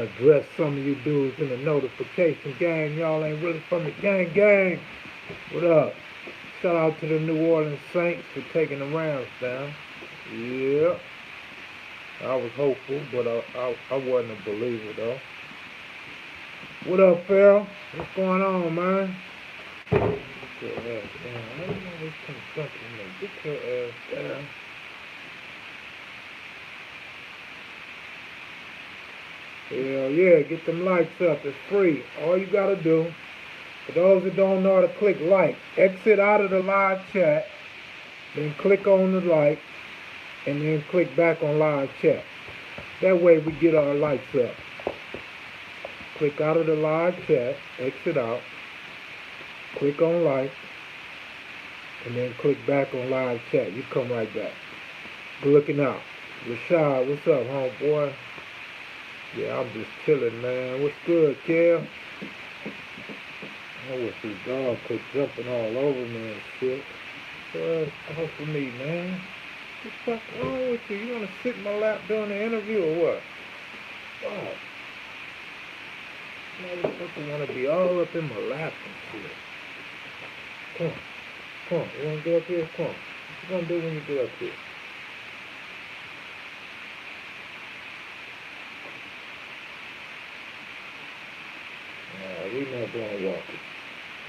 to address some of you dudes in the notification gang. Y'all ain't really from the gang. What up? Shout out to the New Orleans Saints for taking the Rams down. Yeah. I was hopeful, but I wasn't a believer, though. What up, Phil? What's going on, man? Get your ass down. I don't know what's jumping me. Get your ass down. Hell yeah, get them likes up. It's free. All you gotta do, for those that don't know how to click like, exit out of the live chat, then click on the like, and then click back on live chat. That way we get our likes up. Click out of the live chat, exit out, click on like, and then click back on live chat. You come right back. Good looking out. Rashad, what's up, homeboy? Yeah, I'm just chilling, man. What's good, Kel? I wish this dog quit jumping all over me and shit. Off of me, man. What the fuck wrong with you? You want to sit in my lap during the interview or what? Fuck. Motherfucker want to be all up in my lap and shit. Come on. Come on. You want to get up here? Come on. What you going to do when you get up here? Nah, we not going walking.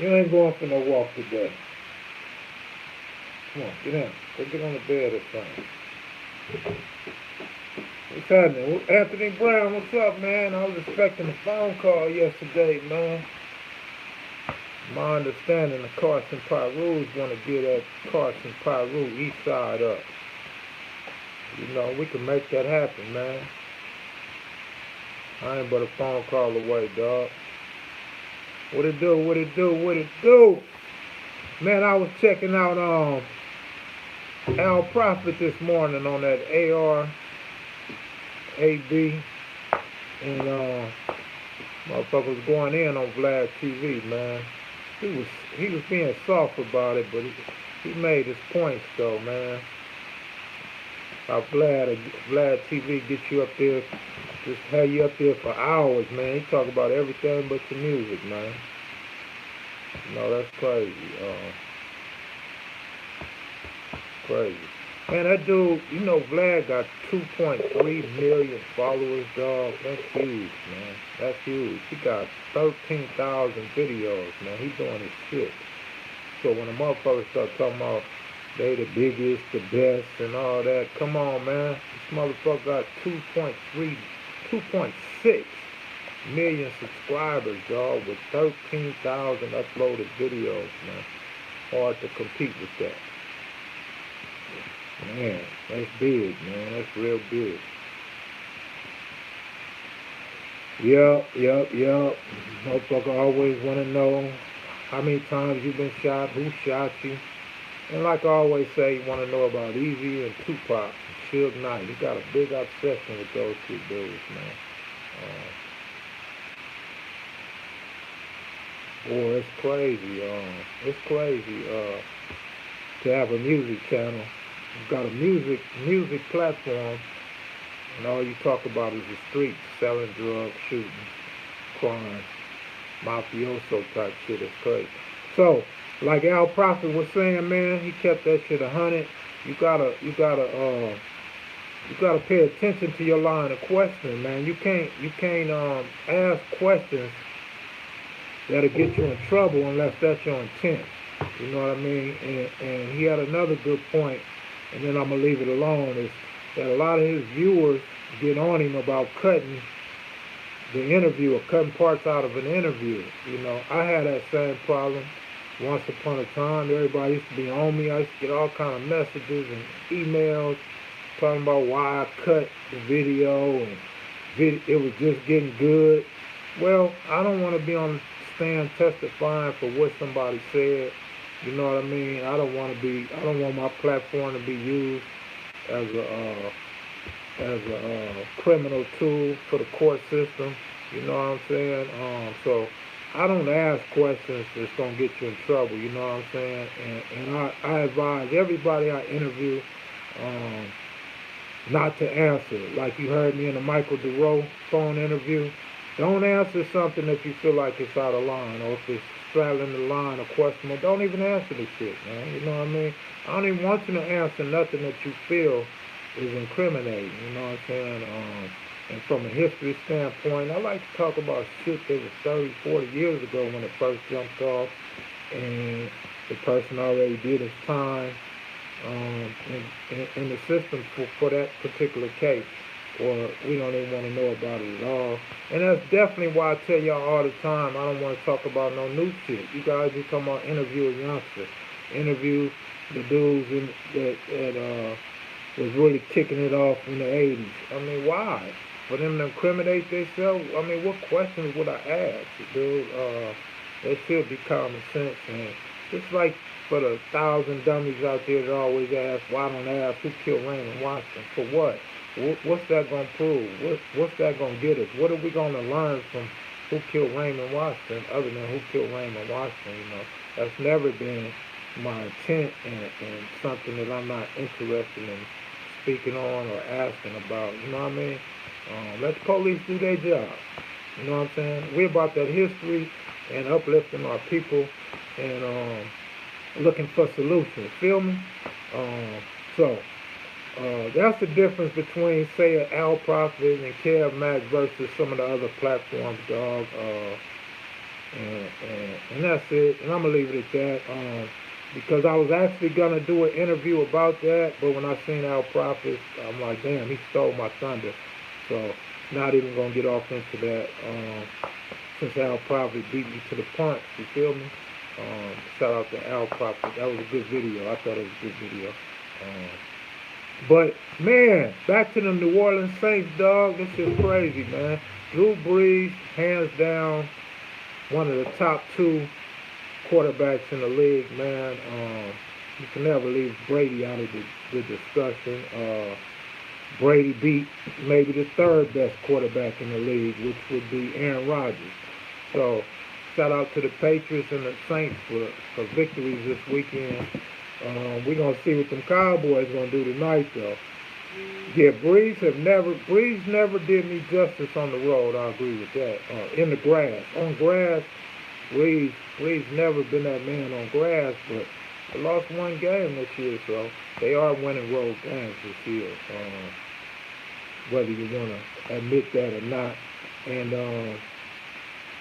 You ain't going for no walk today. Come on, get down. Go get on the bed or something. What's happening? Anthony Brown, what's up, man? I was expecting a phone call yesterday, man. My understanding, the Carson Pyrus want to get that Carson Pyrus east side up. You know, we can make that happen, man. I ain't but a phone call away, dog. What it do? What it do? What it do? Man, I was checking out Al Prophet this morning on that AR, AB, and motherfucker was going in on Vlad TV, man. He was being soft about it, but he made his points though, man. How Vlad TV gets you up there, just have you up there for hours, man. He talk about everything but your music, man. No, that's crazy. Crazy. Man, that dude, you know Vlad got 2.3 million followers, dog. That's huge, man. That's huge. He got 13,000 videos, man. He doing his shit. So when the motherfuckers start talking about they the biggest, the best, and all that, come on, man. This motherfucker got 2.6 million subscribers, dog, with 13,000 uploaded videos, man. Hard to compete with that. Man, that's big, man. That's real big. Yup. Motherfucker always want to know how many times you been shot, who shot you. And like I always say, you want to know about Easy and Tupac, and Suge Knight. He got a big obsession with those two dudes, man. Boy, it's crazy. It's crazy to have a music channel. You've got a music platform, and all you talk about is the streets, selling drugs, shooting, crime, mafioso type shit. It's crazy. So, like Al Prophet was saying, man, he kept that shit 100. You gotta pay attention to your line of questioning, man. You can't ask questions that'll get you in trouble unless that's your intent. You know what I mean? And he had another good point, and then I'm gonna leave it alone, is that a lot of his viewers get on him about cutting the interview or cutting parts out of an interview. You know, I had that same problem once upon a time. Everybody used to be on me. I used to get all kind of messages and emails talking about why I cut the video and it was just getting good. Well, I don't want to be on the stand testifying for what somebody said. You know what I mean? I don't want my platform to be used as a criminal tool for the court system. You know what I'm saying? So I don't ask questions that's gonna get you in trouble. You know what I'm saying? And I advise everybody I interview not to answer. Like you heard me in the Michael DeRoe phone interview. Don't answer something if you feel like it's out of line or if it's straddling the line or questionable. Don't even answer the shit, man. You know what I mean? I don't even want you to answer nothing that you feel is incriminating. You know what I'm saying? And from a history standpoint, I like to talk about shit that was 30, 40 years ago when it first jumped off and the person already did his time in the system for that particular case, or we don't even want to know about it at all. And that's definitely why I tell y'all all the time, I don't want to talk about no new shit. You guys be talking about interview a youngster, interview the dudes that was really kicking it off in the 80s. I mean, why? For them to incriminate themselves? I mean, what questions would I ask, dude? That should be common sense, and just like for the thousand dummies out there that always ask, why don't I ask who killed Raymond Washington? For what? What's that going to prove? What's that going to get us? What are we going to learn from who killed Raymond Washington other than who killed Raymond Washington? You know, that's never been my intent and something that I'm not interested in speaking on or asking about. You know what I mean? Let the police do their job. You know what I'm saying? We're about that history and uplifting our people and looking for solutions. Feel me? So that's the difference between, say, an Al Prophet and Kev Mack versus some of the other platforms, dog. And that's it. And I'm going to leave it at that. Because I was actually going to do an interview about that, but when I seen Al Prophet, I'm like, damn, he stole my thunder. So, not even going to get off into that. Since Al Prophet beat me to the punch, you feel me? Shout out to Al Prophet. That was a good video. I thought it was a good video. But, man, back to the New Orleans Saints, dog. This is crazy, man. Drew Brees, hands down, one of the top two quarterbacks in the league, man. You can never leave Brady out of the discussion. Brady beat maybe the third best quarterback in the league, which would be Aaron Rodgers. So, shout out to the Patriots and the Saints for victories this weekend. We're going to see what them Cowboys going to do tonight, though. Yeah, Breeze never did me justice on the road. I agree with that. In the grass. On grass, Breeze never been that man on grass, but they lost one game this year, so they are winning road games this year. Whether you want to admit that or not. And,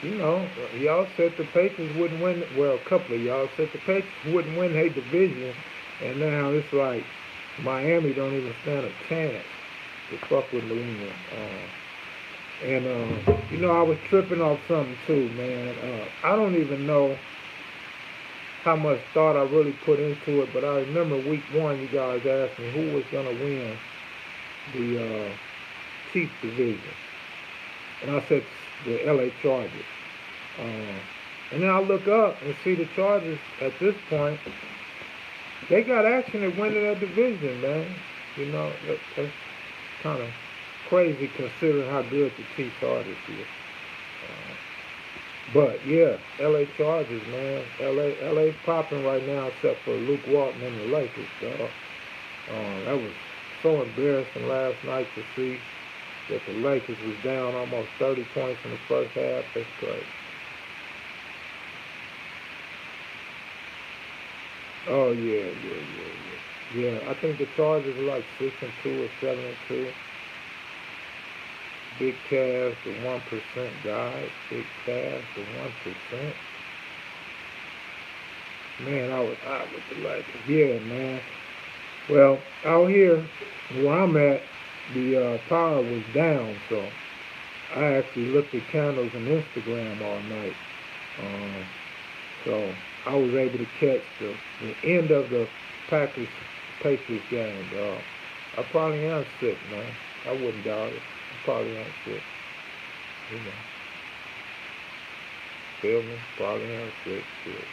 you know, y'all said the Patriots wouldn't win. Well, a couple of y'all said the Patriots wouldn't win their division, and now it's like Miami don't even stand a chance to fuck with New England. You know, I was tripping off something too, man. I don't even know how much thought I really put into it, but I remember week one, you guys asked me who was going to win the Chiefs division. And I said the LA Chargers. And then I look up and see the Chargers at this point, they got action at winning that division, man. You know, that's kind of crazy considering how good the Chiefs are this year. But yeah, LA Chargers, man. LA's popping right now except for Luke Walton and the Lakers, dog. That was so embarrassing last night to see that the Lakers was down almost 30 points in the first half. That's crazy. Oh yeah. Yeah, I think the Chargers are like 6-2 or 7-2. Big Cavs, the 1% guys. Big Cavs, the 1%. Man, I was out with the Lakers. Yeah, man. Well, out here where I'm at, the power was down, so I actually looked at candles and Instagram all night. So I was able to catch the end of the Patriots game, dog. I probably am sick, man. I wouldn't doubt it. I probably am sick. You know. Feel me? Probably am sick, shit.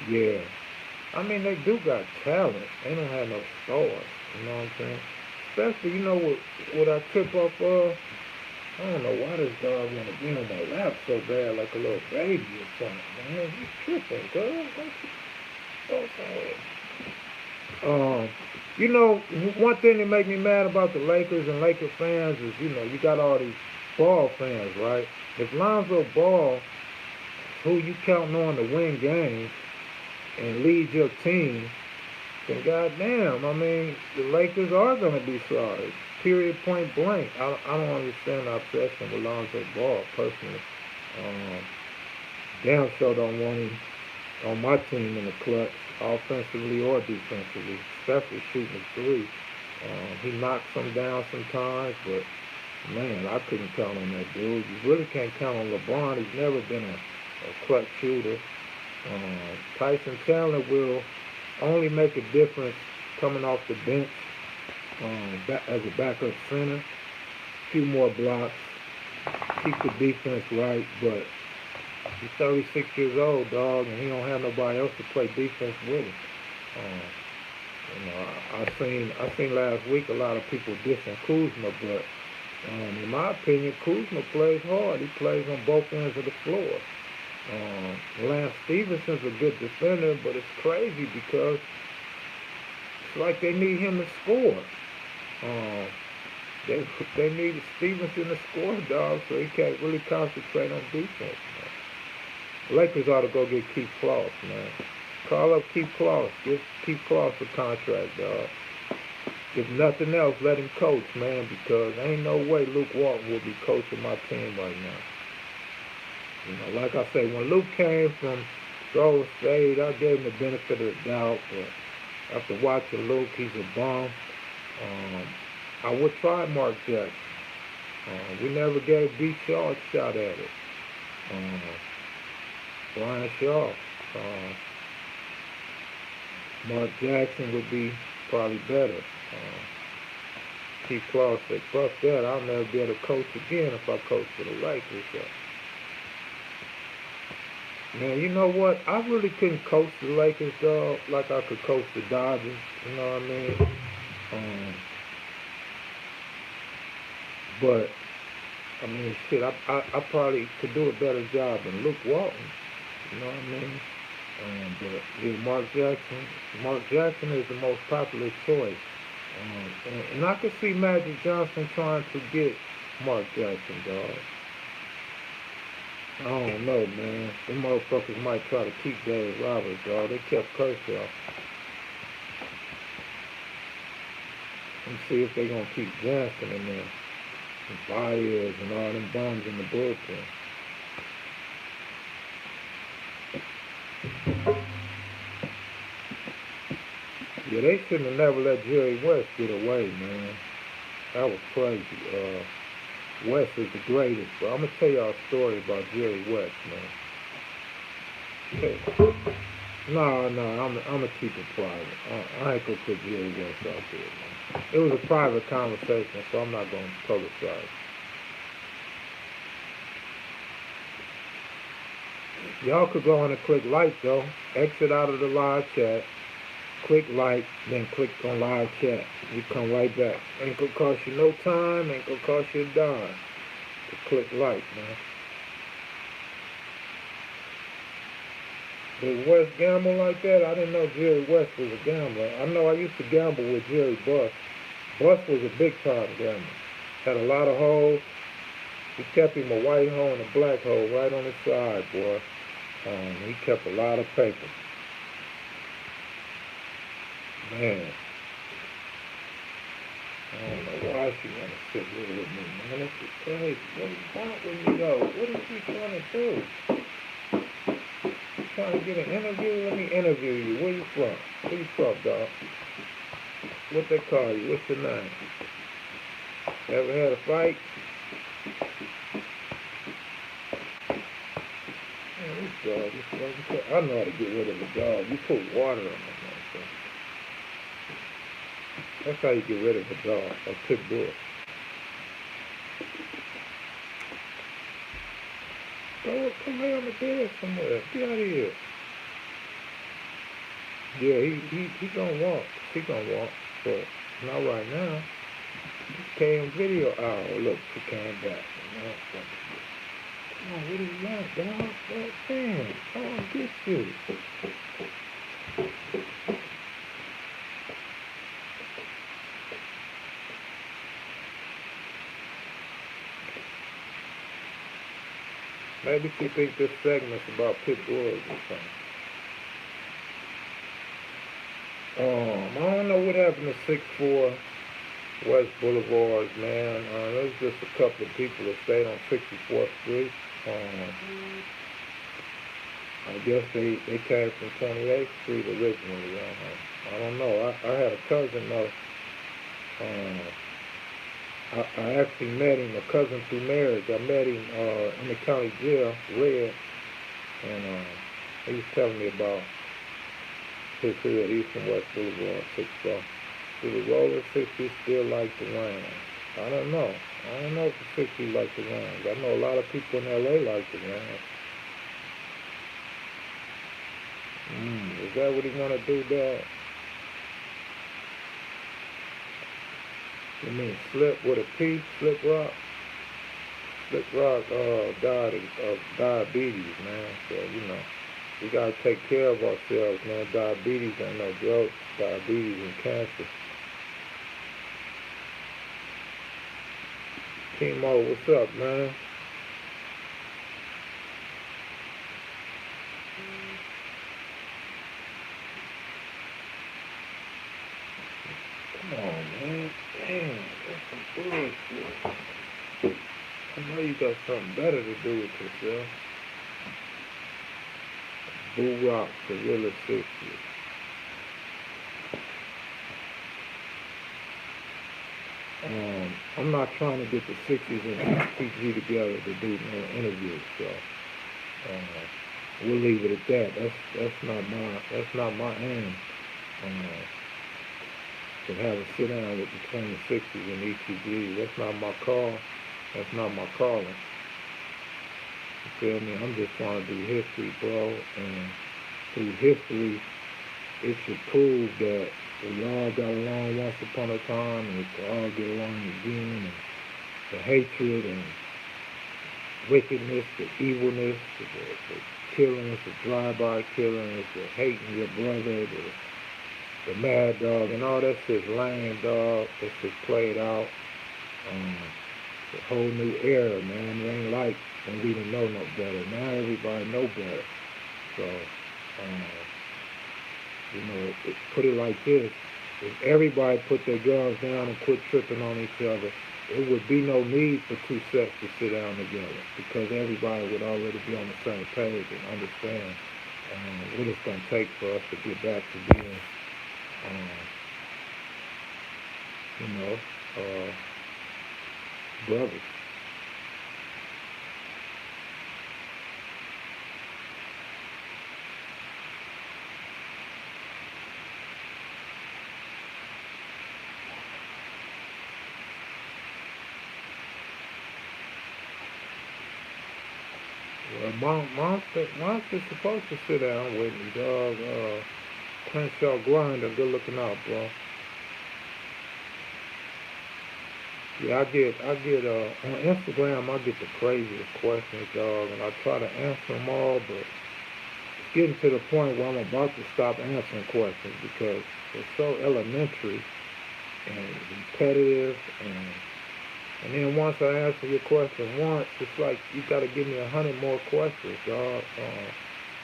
Yeah. I mean, they do got talent. They don't have no stars. You know what I'm saying? Especially, you know, what I trip off of? I don't know why this dog want to be on my lap so bad like a little baby or something, man. You tripping, girl. Don't say it. Um, you know, one thing that make me mad about the Lakers and Laker fans is, you know, you got all these Ball fans, right? If Lonzo Ball, who you counting on to win games and lead your team, then goddamn, I mean, the Lakers are going to be sorry. Period, point blank. I don't understand the obsession with Lonzo Ball, personally. Um, damn sure don't want him on my team in the clutch, offensively or defensively, especially shooting the three. He knocks them down sometimes, but man, I couldn't count on that dude. You really can't count on LeBron. He's never been a clutch shooter. Tyson Chandler will only make a difference coming off the bench as a backup center. A few more blocks, keep the defense right, but he's 36 years old, dog, and he don't have nobody else to play defense with him. You know, I seen last week a lot of people dissing Kuzma, but in my opinion, Kuzma plays hard. He plays on both ends of the floor. Lance Stevenson's a good defender, but it's crazy because it's like they need him to score. Um, they need Stevenson to score, dog, so he can't really concentrate on defense. Man. Lakers ought to go get Keith Klaus, man. Call up Keith Klaus. Give Keith Klaus a contract, dog. If nothing else, let him coach, man, because ain't no way Luke Walton will be coaching my team right now. You know, like I say, when Luke came from Golden State, I gave him the benefit of the doubt, but after watching Luke, he's a bum. I would try Mark Jackson. We never gave B. Shaw a shot at it. Brian Shaw. Mark Jackson would be probably better. Keith Klaus said, fuck that, I'll never be able to coach again if I coach for the Lakers. Man, you know what? I really couldn't coach the Lakers, dog, like I could coach the Dodgers. You know what I mean? But, I mean, shit, I probably could do a better job than Luke Walton. You know what I mean? But, yeah, Mark Jackson is the most popular choice. And I could see Magic Johnson trying to get Mark Jackson, dog. I don't know, man. Them motherfuckers might try to keep Dave Roberts, dog. They kept Kershaw. And see if they gonna keep Johnson in there. And Baez and all them bums in the bullpen. Yeah, they shouldn't have never let Jerry West get away, man. That was crazy. West is the greatest, but I'm gonna tell y'all a story about Jerry West, man. Okay. No, I'm gonna keep it private. I ain't gonna put Jerry West out there, man. It was a private conversation, so I'm not gonna publicize. Y'all could go on and click like though. Exit out of the live chat. Click like, then click on live chat. You come right back. Ain't gonna cost you no time, ain't gonna cost you a dime. To click like, man. Did West gamble like that? I didn't know Jerry West was a gambler. I know I used to gamble with Jerry Buss. Buss was a big time gambler. Had a lot of holes. He kept him a white hole and a black hole right on his side, boy. He kept a lot of paper. Man. I don't know why she want to sit here with me, man. This is crazy. What is wrong with me, though? What is she trying to do? You trying to get an interview? Let me interview you. Where you from? Where you from, dog? What they call you? What's your name? Ever had a fight? Man, this dog, I know how to get rid of a dog. You put water on them, man. That's how you get rid of a dog, a pit bull. Go, come lay on the bed somewhere. Get out of here. Yeah, he gonna walk. He gonna walk, but not right now. He came video. Oh, look, he came back. Come on, what do you want, dog? God damn, I want to get you. Maybe she thinks this segment's about pit bulls or something. I don't know what happened to 64 West Boulevard, man. There's just a couple of people that stayed on 64th Street. I guess they came from 28th Street originally. I don't know. I had a cousin though. I actually met him, a cousin through marriage. I met him in the county jail, Red, and he was telling me about his hood, East and West Boulevard, 64. Do the roller 60s still like the rain? I don't know. I don't know if the 60s like the rain. I know a lot of people in LA like the rain. Is that what he want to do, dog? You mean Slip with a P? Slip Rock? Slip Rock died of diabetes, man. So, we got to take care of ourselves, man. Diabetes ain't no joke. Diabetes and cancer. Chemo, what's up, man? Come on, man. Damn, that's some bullshit. I know you got something better to do with yourself. Boo Rock, Gorilla 60. I'm not trying to get the 60s and PG together to do no interviews, so we'll leave it at that. That's not my aim. To have a sit down with the 2060s and ETG. That's not my call. That's not my calling. You feel me? I'm just trying to do history, bro. And through history, it should prove that we all got along once upon a time, and we can all get along again. And the hatred and wickedness, the evilness, the killings, the drive-by killings, the hating your brother, the mad dog, and all that shit's lame, dog. It's just played out. It's a whole new era, man. It ain't like when we didn't know no better. Now everybody know better. So, put it like this. If everybody put their guns down and quit tripping on each other, it would be no need for two sets to sit down together, because everybody would already be on the same page and understand what it's going to take for us to get back to being, brothers. Well, Monster's supposed to sit down with me, dog. Crenshaw Grinder, good looking out, bro. Yeah, I get on Instagram, I get the craziest questions, dog, and I try to answer them all, but it's getting to the point where I'm about to stop answering questions because it's so elementary and repetitive, and then once I answer your question once, it's like you gotta give me 100 more questions, dog.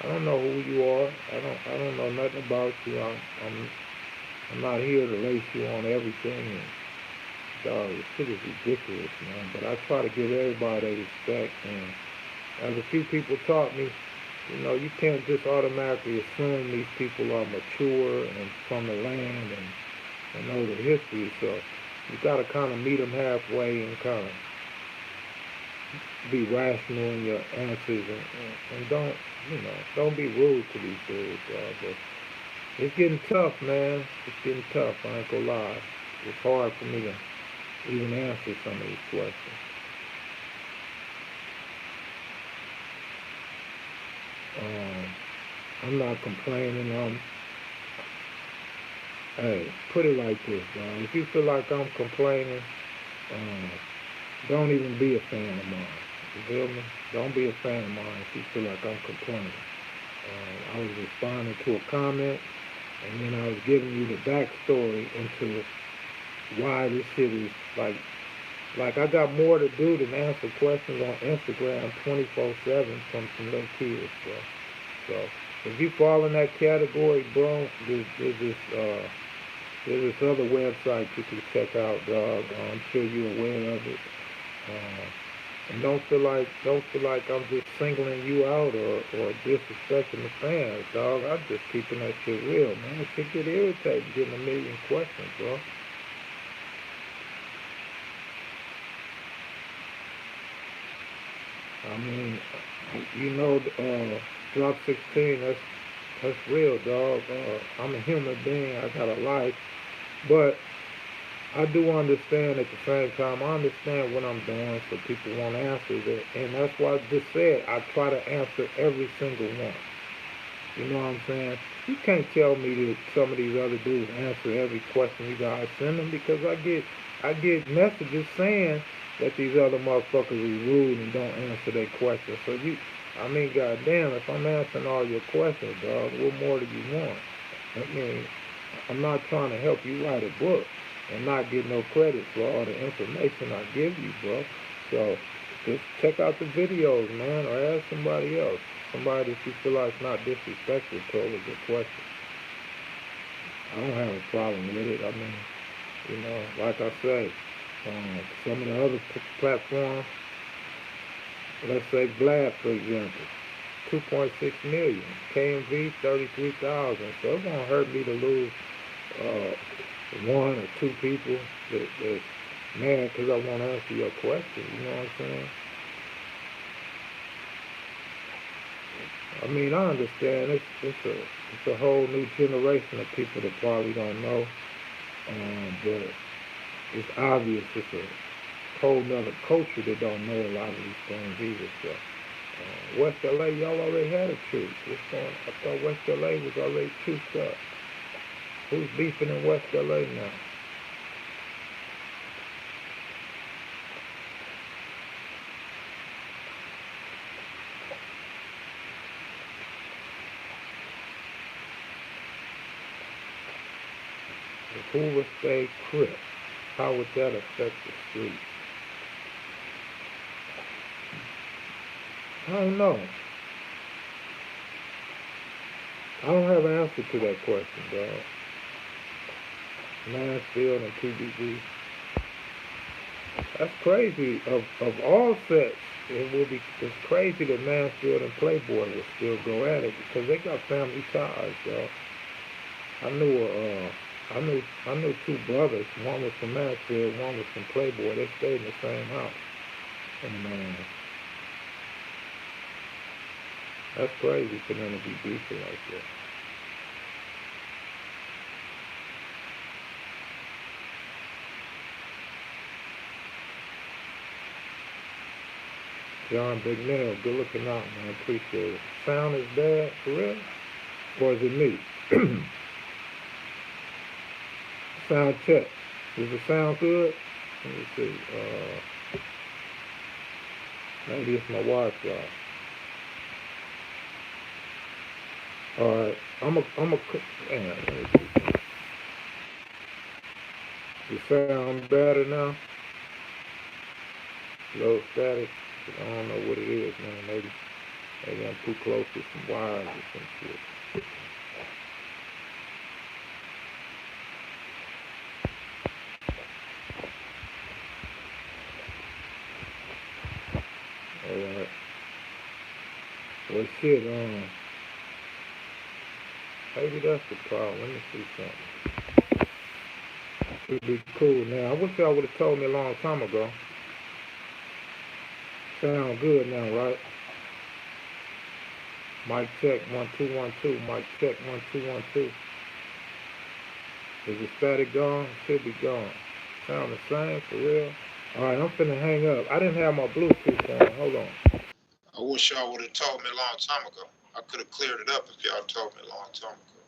I don't know who you are. I don't know nothing about you. I'm not here to lace you on everything. And, dog, this shit is ridiculous, man. But I try to give everybody their respect. And as a few people taught me, you can't just automatically assume these people are mature and from the land and know the history. So you got to kind of meet them halfway and kind of be rational in your answers and don't be rude to these dudes, but it's getting tough, man. It's getting tough. I ain't gonna lie. It's hard for me to even answer some of these questions. I'm not complaining. Hey, put it like this, dog. If you feel like I'm complaining, don't even be a fan of mine. You feel me? Don't be a fan of mine if you feel like I'm complaining. I was responding to a comment, and then I was giving you the backstory into why this shit is like I got more to do than answer questions on Instagram 24/7 from some little kids, bro. So if you fall in that category, bro, there's this other website you can check out, dog. I'm sure you're aware of it. Uh, and don't feel like I'm just singling you out or disrespecting the fans, dog. I'm just keeping that shit real, man. Shit get irritating getting a million questions, bro. I mean, drop 16. That's real, dog. I'm a human being. I got a life, but I do understand at the same time. I understand what I'm doing, so people want answers, and that's why I just said I try to answer every single one. You know what I'm saying? You can't tell me that some of these other dudes answer every question you guys send them because I get messages saying that these other motherfuckers is rude and don't answer their questions. So I mean, goddamn, if I'm answering all your questions, dog, what more do you want? I mean, I'm not trying to help you write a book and not get no credit for all the information I give you, bro. So just check out the videos, man, or ask somebody else. Somebody that you feel like is not disrespectful towards your question. I don't have a problem with it. I mean, like I say, some of the other platforms, let's say Vlad, for example, 2.6 million, KMV 33,000. So it won't hurt me to lose uh, one or two people that's mad because I won't answer your question. You know what I'm saying? I mean, I understand it's a whole new generation of people that probably don't know, but it's obvious it's a whole nother culture that don't know a lot of these things either. So West LA, y'all already had a truce. What's going? I thought West LA was already truced up. Who's beefing in West LA now? The Hoover State Crip. How would that affect the street? I don't know. I don't have an answer to that question, dog. Mansfield and PBG. That's crazy. Of all sets, it's crazy that Mansfield and Playboy would still go at it because they got family ties, dog. I knew I knew two brothers. One was from Mansfield, one was from Playboy. They stayed in the same house, and that's crazy for them to be beefing like that. John Bignell, good looking out, man. Appreciate it. Sound is bad for real, or is it me? Sound check. Does it sound good? Let me see. Maybe it's my Wi-Fi. All right, I'm a. Man, let me see. You sound better now? Low static. I don't know what it is, man. Maybe I'm too close to some wires or some shit. All right. Well, shit. Maybe that's the problem. Let me see something. Should be cool now. I wish y'all would have told me a long time ago. Sound good now, right? Mic check 1 2 1 2. Mic check 1 2 1 2. Is the static gone? Should be gone. Sound the same for real? All right, I'm finna hang up. I didn't have my Bluetooth on. Hold on. I wish y'all would have told me a long time ago. I could have cleared it up if y'all told me a long time ago.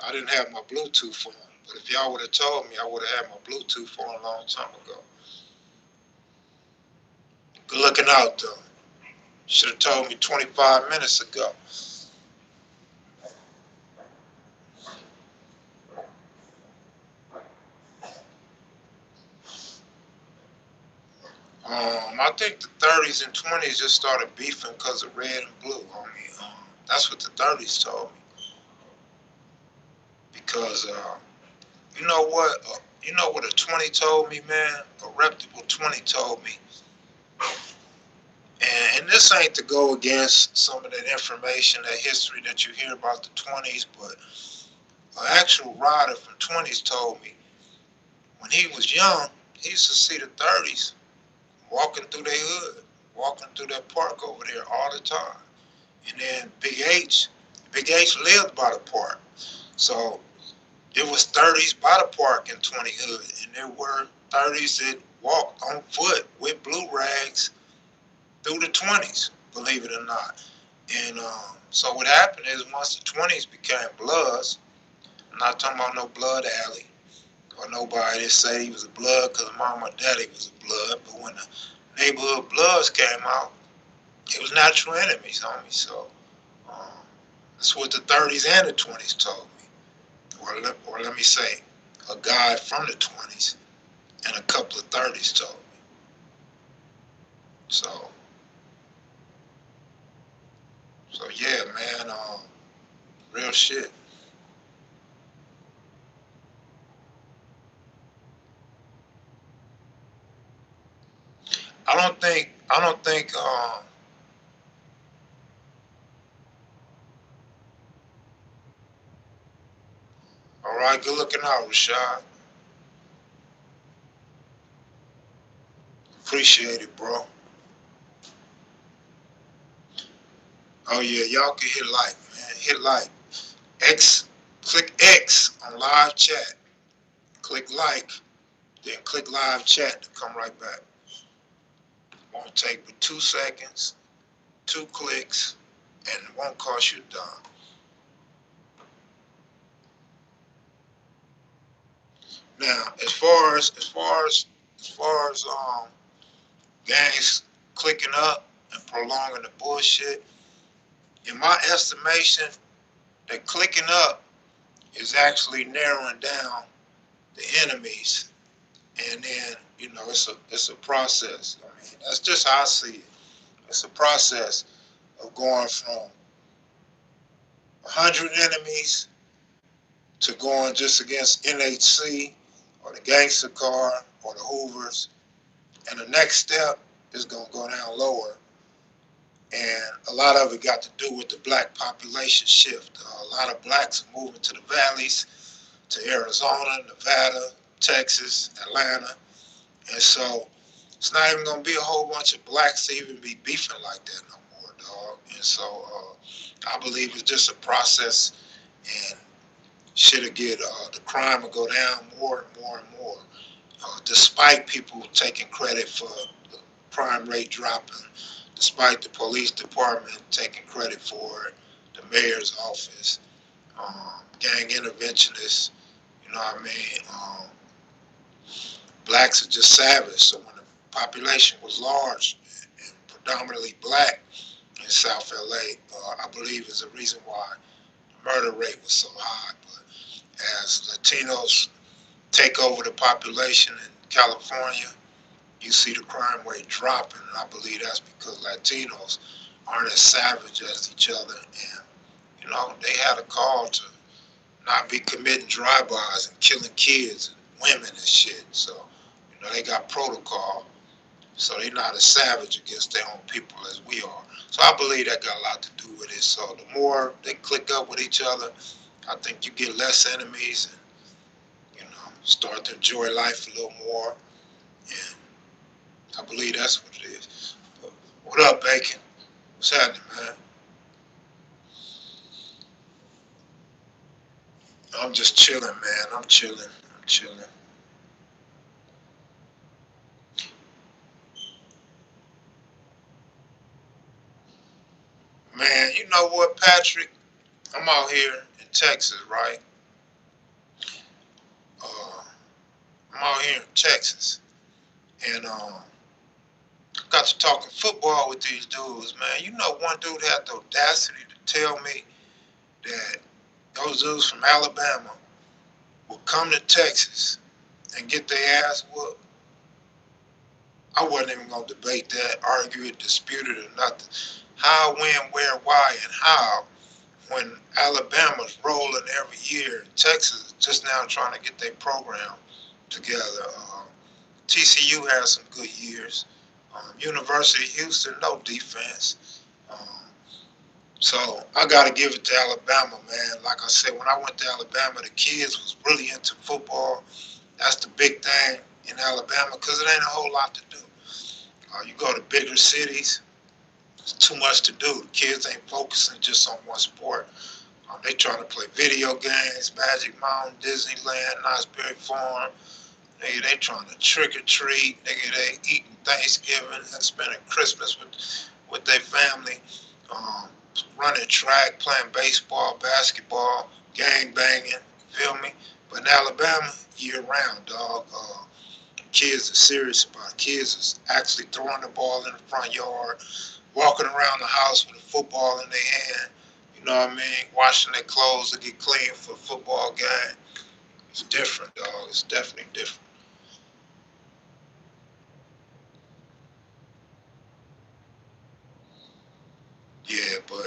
I didn't have my Bluetooth on, but if y'all would have told me, I would have had my Bluetooth on a long time ago. Good looking out though. Should have told me 25 minutes ago. I think the 30s and 20s just started beefing because of red and blue. I mean, that's what the 30s told me. Because you know what? You know what a 20 told me, man? A reputable 20 told me. And this ain't to go against some of that information, that history that you hear about the 20s, but an actual rider from 20s told me when he was young, he used to see the 30s walking through their hood, walking through that park over there all the time. And then Big H lived by the park. So there was 30s by the park in 20 hood, and there were 30s that walked on foot with blue rags through the 20s, believe it or not. And so what happened is once the 20s became Bloods, I'm not talking about no Blood Alley or nobody that said he was a Blood because mom or daddy was a Blood, but when the neighborhood Bloods came out, it was natural enemies, homie. So um, that's what the 30s and the 20s told me. Or let me say, a guy from the 20s and a couple of 30s told me. So, so yeah, man, real shit. I don't think, all right, good looking out, Rashad. Appreciate it, bro. Oh yeah, y'all can hit like, man. Hit like. Click X on live chat. Click like, then click live chat to come right back. Won't take but 2 seconds, 2 clicks, and it won't cost you a dime. Now, as far as gangs clicking up and prolonging the bullshit, in my estimation, that clicking up is actually narrowing down the enemies, and then it's a process. I mean, that's just how I see it. It's a process of going from 100 enemies to going just against NHC or the Gangster Car or the Hoovers, and the next step is going to go down lower. And a lot of it got to do with the black population shift. A lot of blacks are moving to the valleys, to Arizona, Nevada, Texas, Atlanta. And so it's not even going to be a whole bunch of blacks to even be beefing like that no more, dog. And so I believe it's just a process, and shit'll get, the crime will go down more and more and more, despite people taking credit for the crime rate dropping, despite the police department taking credit for it, the mayor's office, gang interventionists, you know what I mean? Blacks are just savage. So when the population was large and predominantly black in South LA, I believe is the reason why the murder rate was so high. But as Latinos take over the population in California, you see the crime rate dropping, and I believe that's because Latinos aren't as savage as each other, and they had a call to not be committing drive-bys and killing kids and women and shit. So they got protocol, so they're not as savage against their own people as we are. So I believe that got a lot to do with it. So the more they click up with each other, I think you get less enemies, and start to enjoy life a little more. And I believe that's what it is. But what up, Bacon? What's happening, man? I'm just chilling, man. I'm chilling. I'm chilling. Man, you know what, Patrick? I'm out here in Texas, right? Uh, I'm out here in Texas, and got to talking football with these dudes, man. You know, one dude had the audacity to tell me that those dudes from Alabama will come to Texas and get their ass whooped. I wasn't even gonna debate that, argue it, dispute it, or nothing. How, when, where, why, and how? When Alabama's rolling every year, Texas is just now trying to get their program together. TCU has some good years. University of Houston, no defense. Um, so I got to give it to Alabama, man. Like I said, when I went to Alabama, the kids was really into football. That's the big thing in Alabama because it ain't a whole lot to do. You go to bigger cities, it's too much to do. The kids ain't focusing just on one sport. They trying to play video games, Magic Mountain, Disneyland, Knott's Berry Farm. They trying to trick or treat. They eating Thanksgiving and spending Christmas with their family. Um, Running track, playing baseball, basketball, gang banging. Feel me? But in Alabama, year round, dog. Kids are serious about it. Kids is actually throwing the ball in the front yard, walking around the house with a football in their hand. You know what I mean? Washing their clothes to get clean for a football game. It's different, dog. It's definitely different. Yeah, but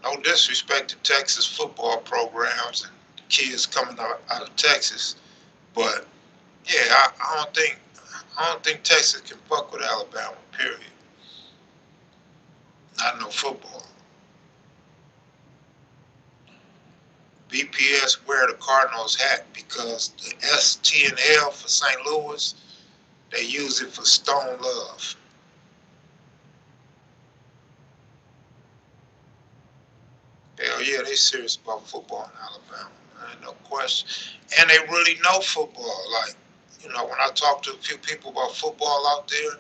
no disrespect to Texas football programs and kids coming out of Texas, but yeah, I don't think Texas can fuck with Alabama. Period. Not no football. BPS wear the Cardinals hat because the S, T, and L for St. Louis, they use it for Stone Love. Hell yeah, they serious about football in Alabama, man, no question. And they really know football. Like, when I talk to a few people about football out there,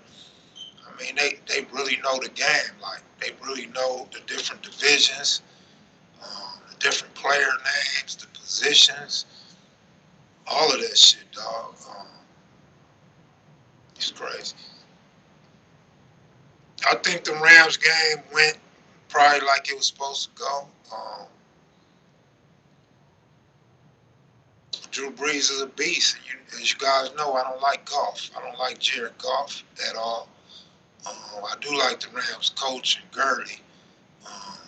I mean, they really know the game. Like, they really know the different divisions, the different player names, the positions, all of that shit, dog. It's crazy. I think the Rams game went probably like it was supposed to go. Drew Brees is a beast. As you guys know, I don't like Goff. I don't like Jared Goff at all. I do like the Rams coach and Gurley. Um,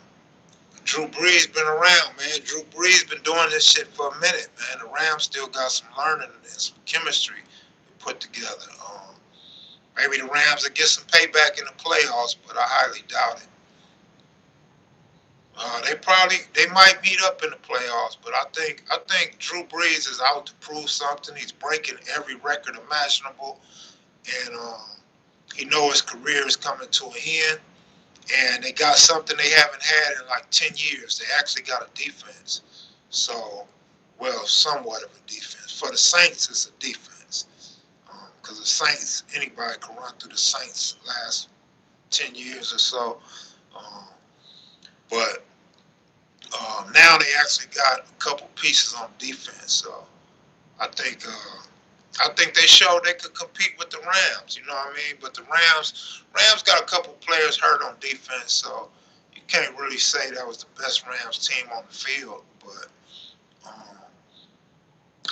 Drew Brees been around, man. Drew Brees been doing this shit for a minute, man. The Rams still got some learning and some chemistry to put together. Maybe the Rams will get some payback in the playoffs, but I highly doubt it. They might meet up in the playoffs, but I think Drew Brees is out to prove something. He's breaking every record imaginable, and he knows his career is coming to an end. And they got something they haven't had in like 10 years. They actually got a defense. So, well, somewhat of a defense. For the Saints, it's a defense because the Saints, anybody can run through the Saints last 10 years or so. Um, but now they actually got a couple pieces on defense. So I think they showed they could compete with the Rams. You know what I mean? But the Rams got a couple players hurt on defense, so you can't really say that was the best Rams team on the field. But um,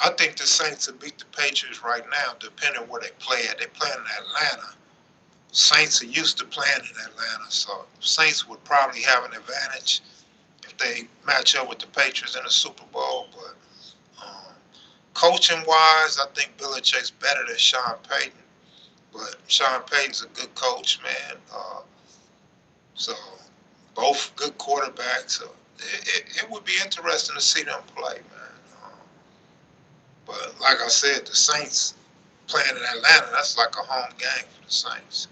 I think the Saints will beat the Patriots right now, depending on where they play at. They play in Atlanta. Saints are used to playing in Atlanta, so Saints would probably have an advantage if they match up with the Patriots in the Super Bowl. But um, coaching wise, I think Belichick's better than Sean Payton. But Sean Payton's a good coach, man. So both good quarterbacks. So it would be interesting to see them play, man. But like I said, the Saints playing in Atlanta, that's like a home game for the Saints.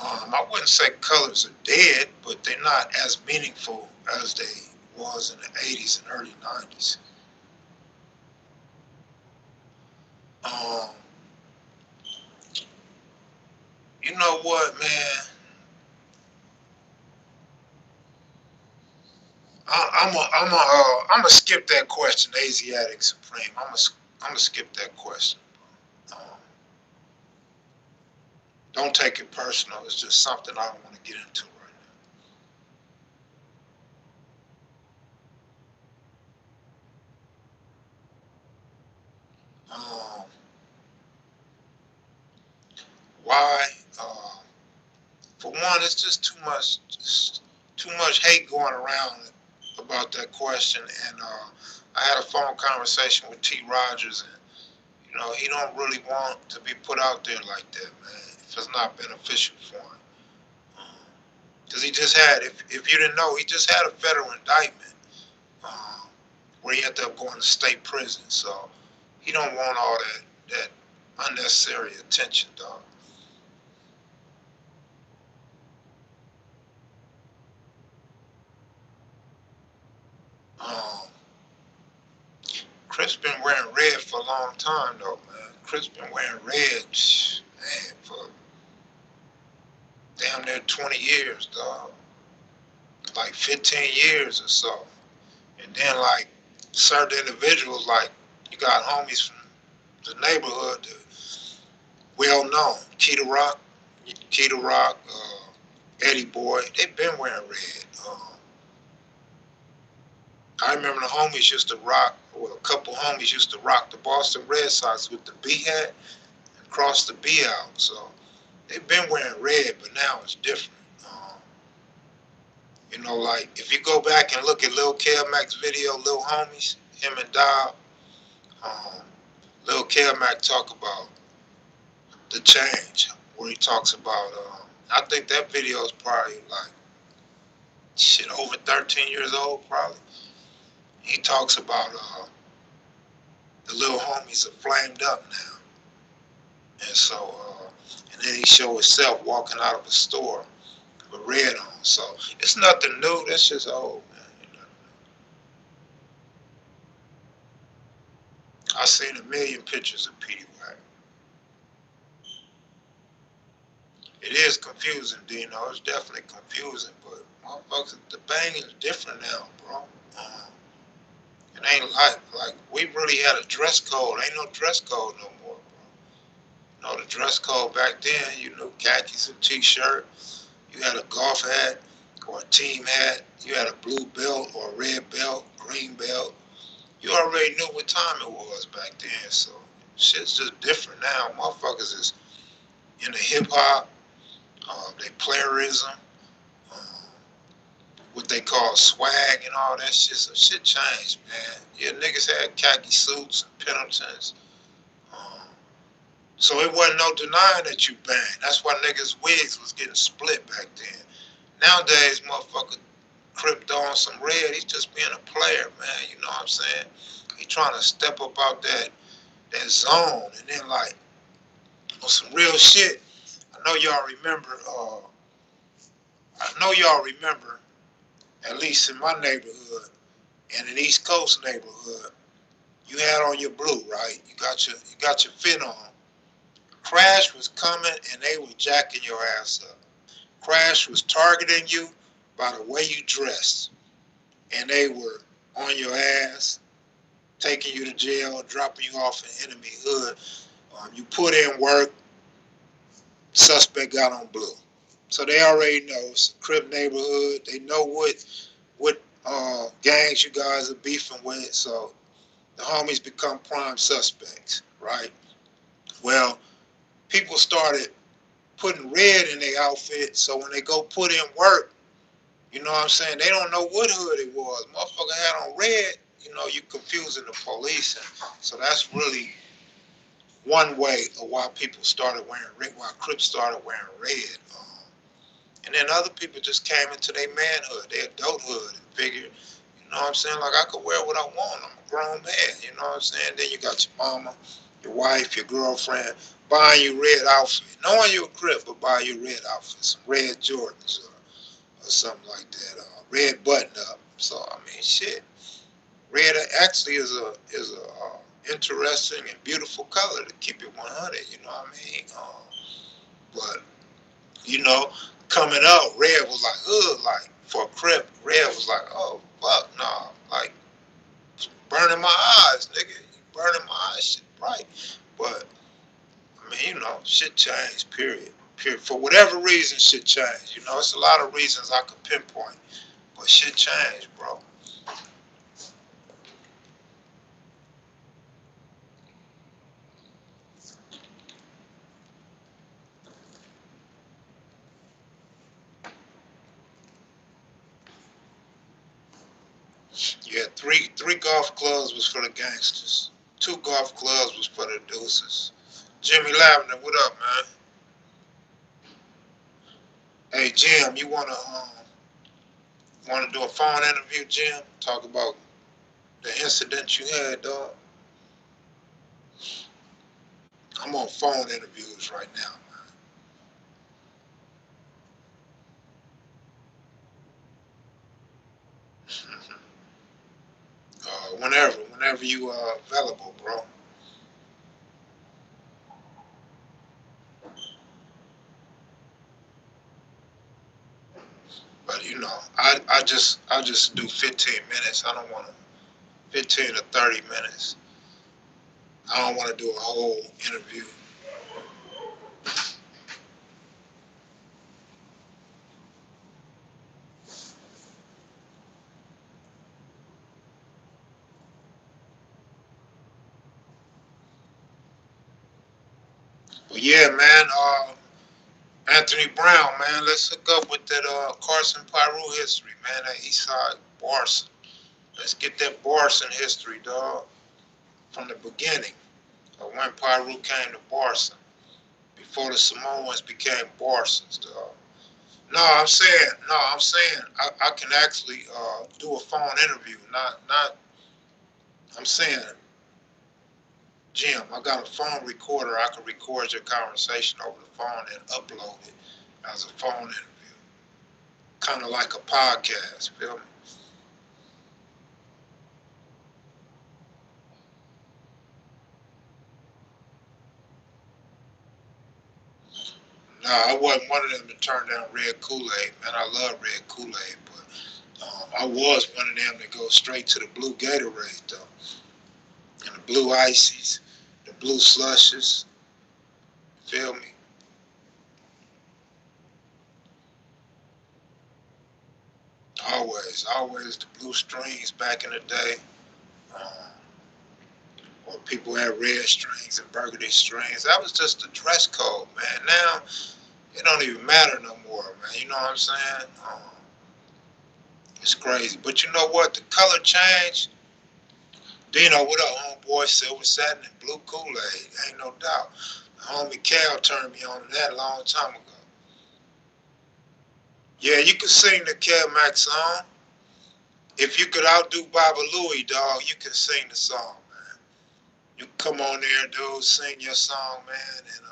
I wouldn't say colors are dead, but they're not as meaningful as they was in the 80s and early 90s. Um, you know what, man? I'm gonna skip that question, Asiatic Supreme. I'm gonna skip that question. Um, Don't take it personal. It's just something I don't want to get into right now. Why? Uh, for one, it's just too much hate going around about that question. And I had a phone conversation with T. Rogers, and he don't really want to be put out there like that, man. If it's not beneficial for him, because he just had, if you didn't know, he just had a federal indictment um, where he ended up going to state prison. So he don't want all that unnecessary attention, dog. Um, Chris been wearing red for a long time though, man. Chris been wearing red, man, for damn near 20 years, dog. Like 15 years or so. And then like certain individuals, like you got homies from the neighborhood that well known, Keita Rock, Eddie Boy, they been wearing red. I remember the homies used to rock, well, a couple homies used to rock the Boston Red Sox with the B hat and cross the B out. So they've been wearing red, but now it's different. Like if you go back and look at Lil Kel-Mac's video, Lil Homies, him and Dial, um, Lil Kel-Mac talk about the change, where he talks about, I think that video is probably like, shit, over 13 years old, probably. He talks about the little homies are flamed up now. And so, and then he showed himself walking out of a store with red on. So it's nothing new. That's just old, man. I seen a million pictures of Petey Wack. It is confusing, Dino. It's definitely confusing, but motherfuckers, the banging is different now, bro. Um, it ain't like we really had a dress code. Ain't no dress code no more, bro. The dress code back then, khakis and t-shirt. You had a golf hat or a team hat. You had a blue belt or a red belt, green belt. You already knew what time it was back then. So shit's just different now. Motherfuckers is into hip hop. They playerism. Um, what they call swag and all that shit. So shit changed, man. Yeah, niggas had khaki suits and Pendletons. Um, so it wasn't no denying that you banged. That's why niggas' wigs was getting split back then. Nowadays, motherfucker cripped on some red. He's just being a player, man. You know what I'm saying? He trying to step up out that zone, and then like on some real shit. I know y'all remember. I know y'all remember. At least in my neighborhood and an East Coast neighborhood, you had on your blue, right? You got your fit on. Crash was coming and they were jacking your ass up. Crash was targeting you by the way you dressed, and they were on your ass, taking you to jail, dropping you off in enemy hood. You put in work, suspect got on blue. So they already know it's a Crip neighborhood. They know what gangs you guys are beefing with. So the homies become prime suspects, right? Well, people started putting red in their outfit, so when they go put in work, you know what I'm saying? They don't know what hood it was. Motherfucker had on red, you confusing the police. And so that's really one way of why people started wearing red, why Crips started wearing red. And then other people just came into their manhood, their adulthood, and figured, you know what I'm saying? Like, I could wear what I want. I'm a grown man, you know what I'm saying? Then you got your mama, your wife, your girlfriend buying you red outfit. Knowing you're a Crip, but buying you red outfits, some red Jordans or something like that, red button up. So, I mean, shit. Red actually is a interesting and beautiful color to keep it 100, you know what I mean? But you know, coming up, red was like, ugh, like for a Crip, red was like, oh fuck no, like burning my eyes, nigga, you burning my eyes, shit bright. But I mean, shit changed, period. For whatever reason, shit changed. You know, it's a lot of reasons I could pinpoint, but shit changed, bro. Yeah, three golf clubs was for the gangsters. Two golf clubs was for the deuces. Jimmy Lavender, what up, man? Hey, Jim, you wanna do a phone interview, Jim? Talk about the incident you had, dog. I'm on phone interviews right now. Whenever you are available, bro. But you know, I just do 15 minutes. I don't want to 15 to 30 minutes. I don't want to do a whole interview. But yeah, man. Anthony Brown, man. Let's hook up with that Carson Pyru history, man. That Eastside Barson. Let's get that Barson history, dog, from the beginning of when Pyru came to Barson, before the Samoans became Barsons, dog. No, I'm saying I can actually do a phone interview. Not. I'm saying, Jim, I got a phone recorder. I can record your conversation over the phone and upload it as a phone interview, kind of like a podcast. Feel me? No, I wasn't one of them to turn down Red Kool-Aid, man. I love Red Kool-Aid, but I was one of them to go straight to the blue Gatorade, though, and the blue ices, the blue slushes. Feel me? Always the blue strings back in the day. Um, or people had red strings and burgundy strings. That was just the dress code, man. Now it don't even matter no more, man. You know what I'm saying? It's crazy. But you know what? The color changed. Dino, what up, homeboy? Silver satin and blue Kool-Aid. Ain't no doubt. Homie Cal turned me on to that a long time ago. Yeah, you can sing the Cal Mac song. If you could outdo Baba Louie, dog, you can sing the song, man. You come on there, dude, sing your song, man, and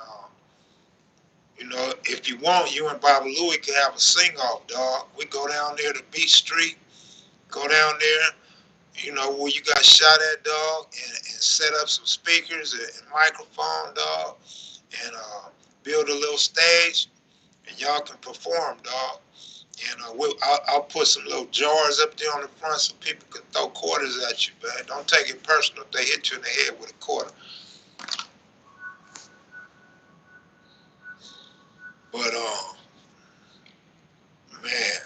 you know, if you want, you and Baba Louie can have a sing-off, dog. We go down there to Beach Street, go down there, you know, where you got shot at, dog, and set up some speakers and microphone, dog, and build a little stage, and y'all can perform, dog. And I'll put some little jars up there on the front so people can throw quarters at you, man. Don't take it personal if they hit you in the head with a quarter. But, man, man,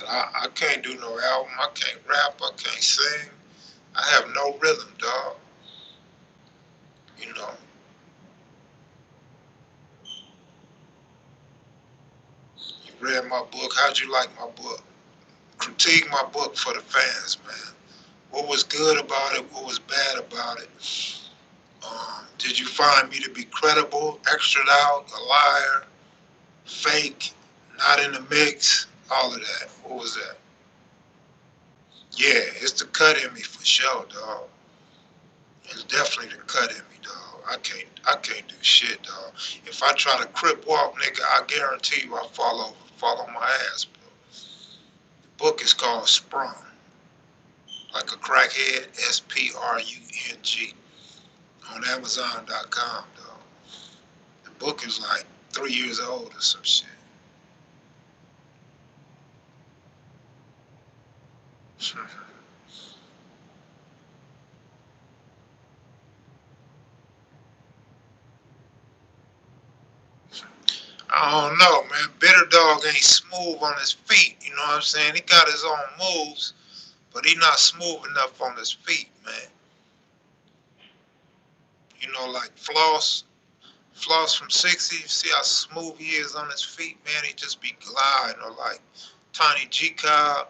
I can't do no album. I can't rap. I can't sing. I have no rhythm, dog. You know, you read my book. How'd you like my book? Critique my book for the fans, man. What was good about it? What was bad about it? Did you find me to be credible, extra out, a liar, fake, not in the mix? All of that. What was that? Yeah, it's the cut in me for sure, dog. It's definitely the cut in me, dog. I can't do shit, dog. If I try to crip walk, nigga, I guarantee you I'll fall on my ass, bro. The book is called Sprung, like a crackhead, Sprung, on Amazon.com, dog. The book is like 3 years old or some shit. I don't know, man. Bitter Dog ain't smooth on his feet. You know what I'm saying? He got his own moves, but he not smooth enough on his feet, man. You know, like Floss from 60. You see how smooth he is on his feet, man. He just be gliding, or like Tiny G Cobb.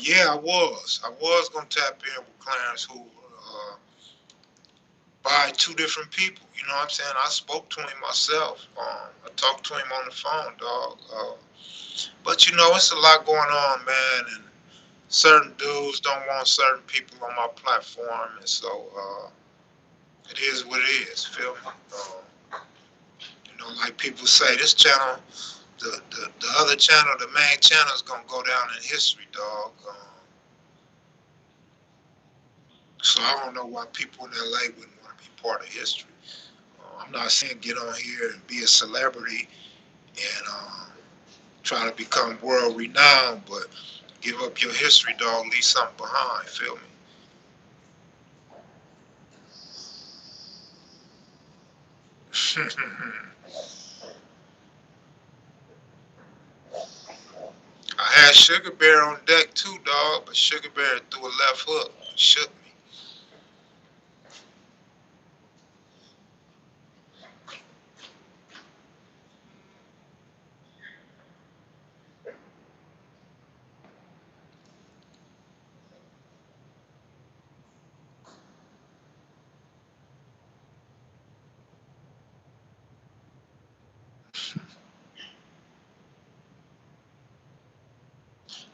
Yeah, I was. I was gonna tap in with Clarence, who by two different people. You know what I'm saying? I spoke to him myself. I talked to him on the phone, dog. But you know, it's a lot going on, man, and certain dudes don't want certain people on my platform, and so it is what it is. Feel me? You know, like people say, this channel, the other channel, the main channel is gonna go down in history, dog. So I don't know why people in LA wouldn't want to be part of history. I'm not saying get on here and be a celebrity and try to become world renowned, but give up your history, dog. Leave something behind. Feel me? I had Sugar Bear on deck too, dog, but Sugar Bear threw a left hook, shook me.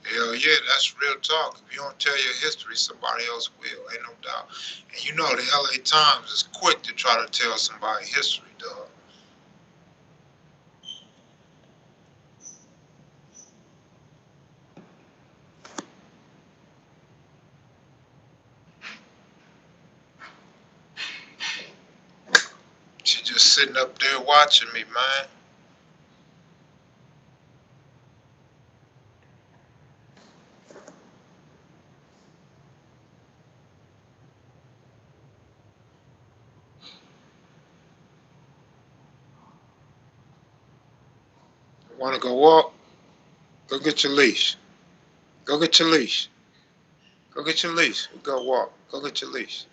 Hell yeah, that's real talk. If you don't tell your history, somebody else will. Ain't no doubt. And you know the LA Times is quick to try to tell somebody history, dog. She just sitting up there watching me, man. Want to go walk? Go get your leash. Go get your leash. Go get your leash. Go walk. Go get your leash.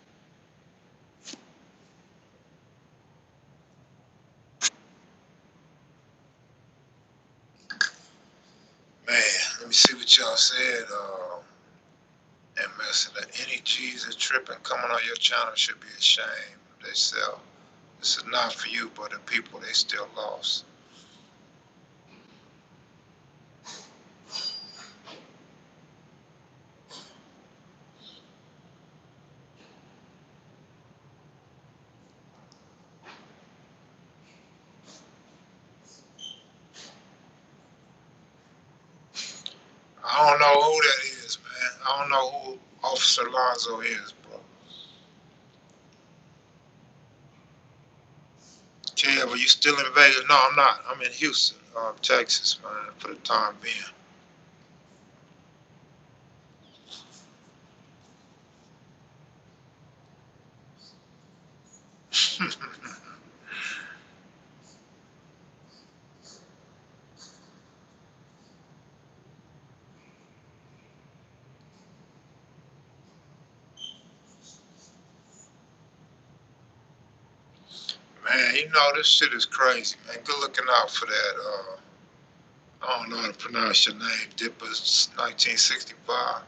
Man, let me see what y'all said. MS, that any Jesus tripping coming on your channel should be ashamed. They sell. This is not for you, but the people, they still lost. I don't know who that is, man. I don't know who Officer Lonzo is, bro. Kev, are you still in Vegas? No, I'm not. I'm in Houston, Texas, man, for the time being. Man, you know, this shit is crazy, man. Good looking out for that. I don't know how to pronounce your name. Dippers 1965.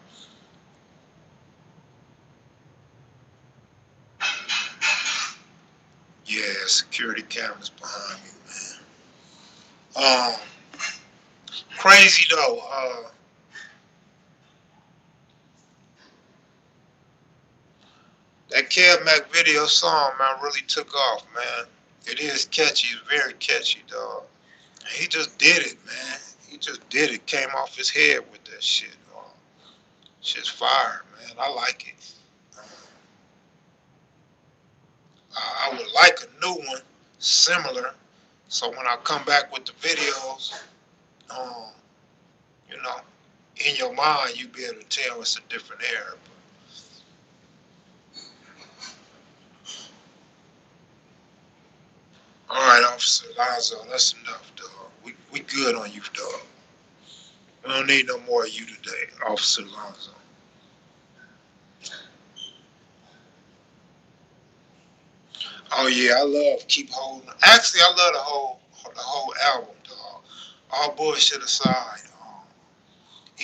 Yeah, security cameras behind me, man. Crazy though. That Kev Mac video song, man, really took off, man. It is catchy. It's very catchy, dog. He just did it, man. He just did it. Came off his head with that shit. Shit's fire, man. I like it. Um, I would like a new one, similar. So when I come back with the videos, um, you know, in your mind, you be able to tell it's a different era. Officer Lonzo. That's enough, dog. We good on you, dog. We don't need no more of you today, Officer Lonzo. Oh yeah, I love Keep Holding. Actually, I love the whole album, dog. All bullshit aside,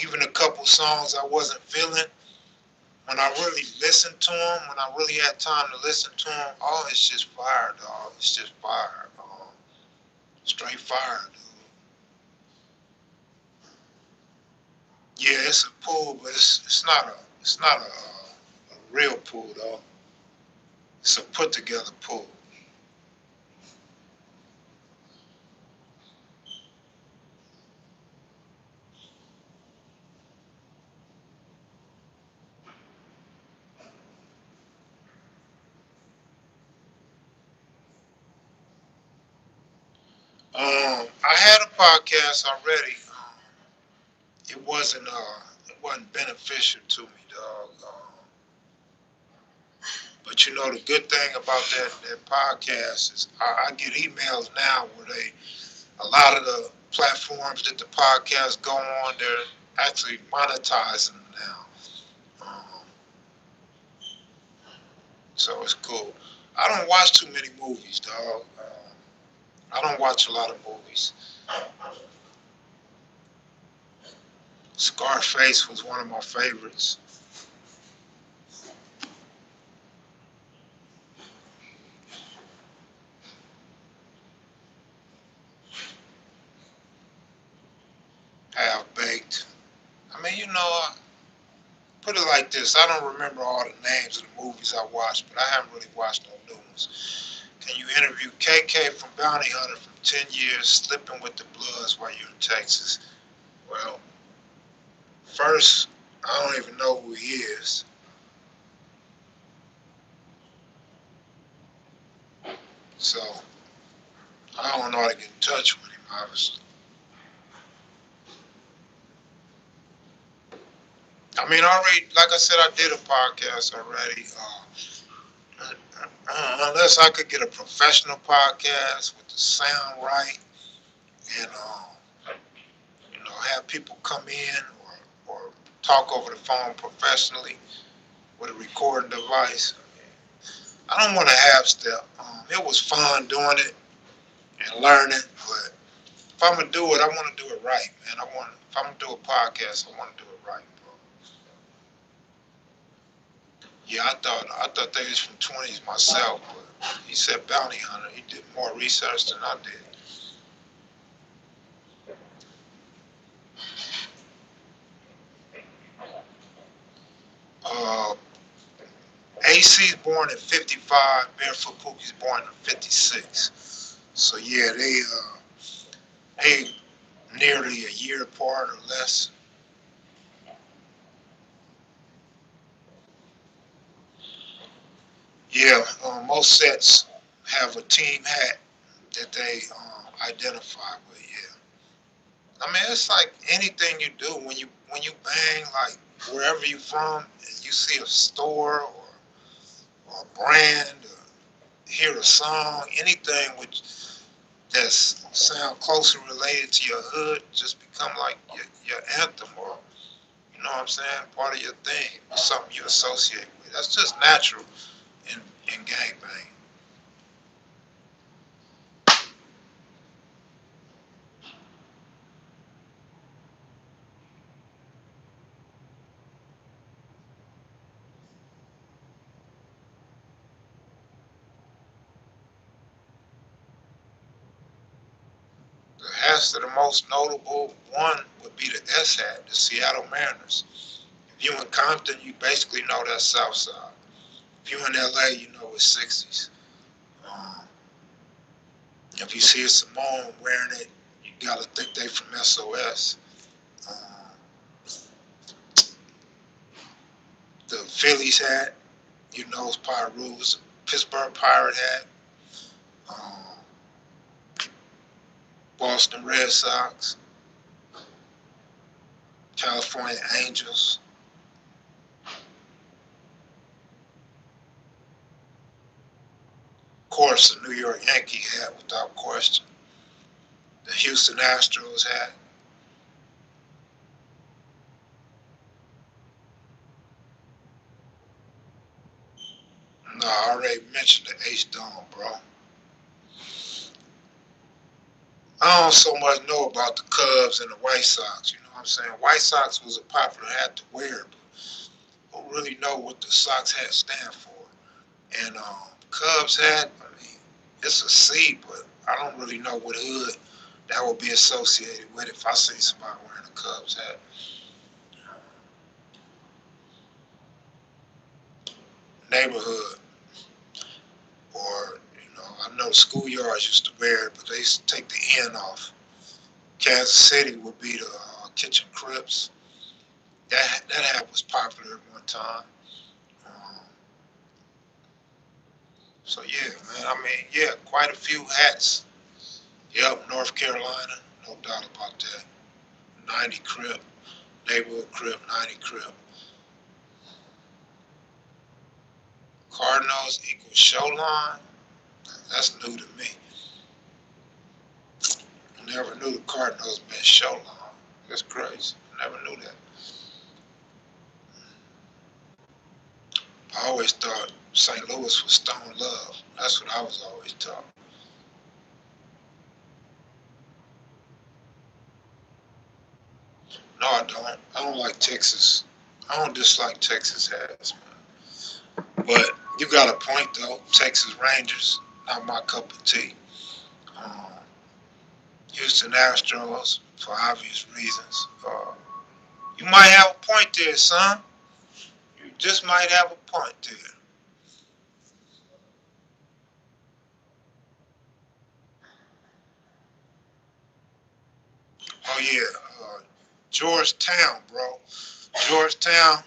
even a couple songs I wasn't feeling. When I really listened to them, when I really had time to listen to them, oh, it's just fire, dog. It's just fire, straight fire, dude. Yeah, it's a pool, but it's not a real pool, though. It's a put together pool. I had a podcast already. It wasn't beneficial to me, dog. But you know the good thing about that podcast is I get emails now where a lot of the platforms that the podcast go on, they're actually monetizing them now. Um, so it's cool. I don't watch too many movies, dog. I don't watch a lot of movies. Scarface was one of my favorites. Half Baked. I mean, put it like this. I don't remember all the names of the movies I watched, but I haven't really watched no new ones. Can you interview KK from Bounty Hunter from 10 years, slipping with the Bloods while you're in Texas? Well, first, I don't even know who he is. So, I don't know how to get in touch with him, obviously. I mean, like I said, I did a podcast already. Unless I could get a professional podcast with the sound right and, have people come in or talk over the phone professionally with a recording device. I don't want to half step. It was fun doing it and learning, but if I'm gonna do it, I want to do it right, man. If I'm gonna do a podcast, I want to do it right, bro. Yeah, I thought they was from 20s myself, but he said Bounty Hunter. He did more research than I did. Uh, AC's born in '55. Barefoot Pookie's born in '56. So yeah, they nearly a year apart or less. Yeah, most sets have a team hat that they identify with. Yeah, I mean it's like anything you do when you bang like wherever you from, and you see a store or a brand, or hear a song, anything which that's sound closely related to your hood, just become like your anthem or you know what I'm saying, part of your thing, something you associate with. That's just natural in gangbang. The hats that are most notable, one would be the S hat, the Seattle Mariners. If you in Compton, you basically know that's South Side. If you in LA, you know it's 60s. Um, if you see a Samoan wearing it, you gotta think they from SOS. Um, the Phillies hat, you know it's Pirates. Pittsburgh Pirate hat. Um, Boston Red Sox, California Angels. Of course, the New York Yankee hat without question. The Houston Astros hat. No, I already mentioned the H-Dome, bro. I don't so much know about the Cubs and the White Sox. You know what I'm saying? White Sox was a popular hat to wear, but don't really know what the Sox hat stand for. And Cubs hat, I mean, it's a C, but I don't really know what hood that would be associated with if I see somebody wearing a Cubs hat. Neighborhood, or I know schoolyards used to wear it, but they used to take the N off. Kansas City would be the Kitchen Crips. That hat was popular at one time. Um, so yeah, man. I mean, yeah, quite a few hats. Yep, North Carolina, no doubt about that. 90 Crip, neighborhood Crip, 90 Crip. Cardinals equals show line. That's new to me. I never knew the Cardinals meant show line. That's crazy. I never knew that. I always thought St. Louis was Stone Love. That's what I was always taught. No, I don't. I don't like Texas. I don't dislike Texas hats, man. But you got a point though. Texas Rangers, not my cup of tea. Um, Houston Astros, for obvious reasons. You might have a point there, son. You just might have a point there. Oh yeah, Georgetown, bro. Georgetown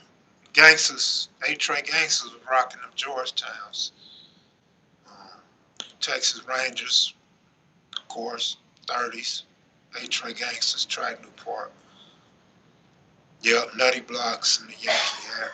gangsters, A-Train gangsters was rocking them Georgetowns. Um, Texas Rangers, of course, 30s. A-Train gangsters, Track Newport. Yep, Nutty Blocks and the Yankee hat.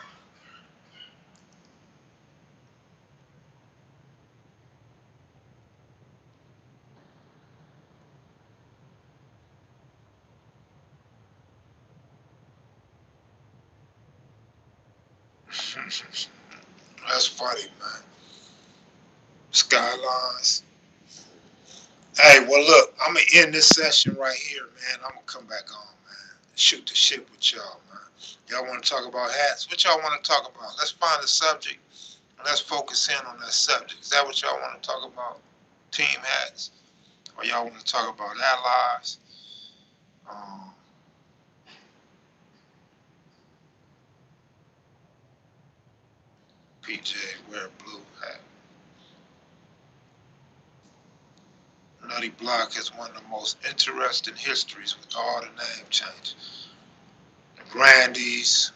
That's funny, man. Skylines. Hey, well, look, I'm gonna end this session right here, man. I'm gonna come back on, man. Shoot the shit with y'all, man. Y'all want to talk about hats? What y'all want to talk about? Let's find a subject and let's focus in on that subject. Is that what y'all want to talk about? Team hats, or y'all want to talk about allies? Um, PJ wear a blue hat. Nutty Block has one of the most interesting histories with all the name changes. The Grandies,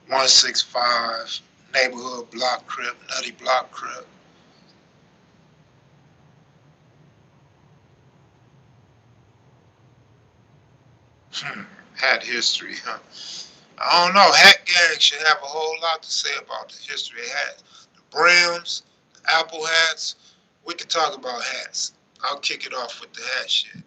165, Neighborhood Block Crip, Nutty Block Crip. Hat history, huh? I don't know. Hat Gang should have a whole lot to say about the history of hats. The brims, the apple hats. We could talk about hats. I'll kick it off with the hat shit.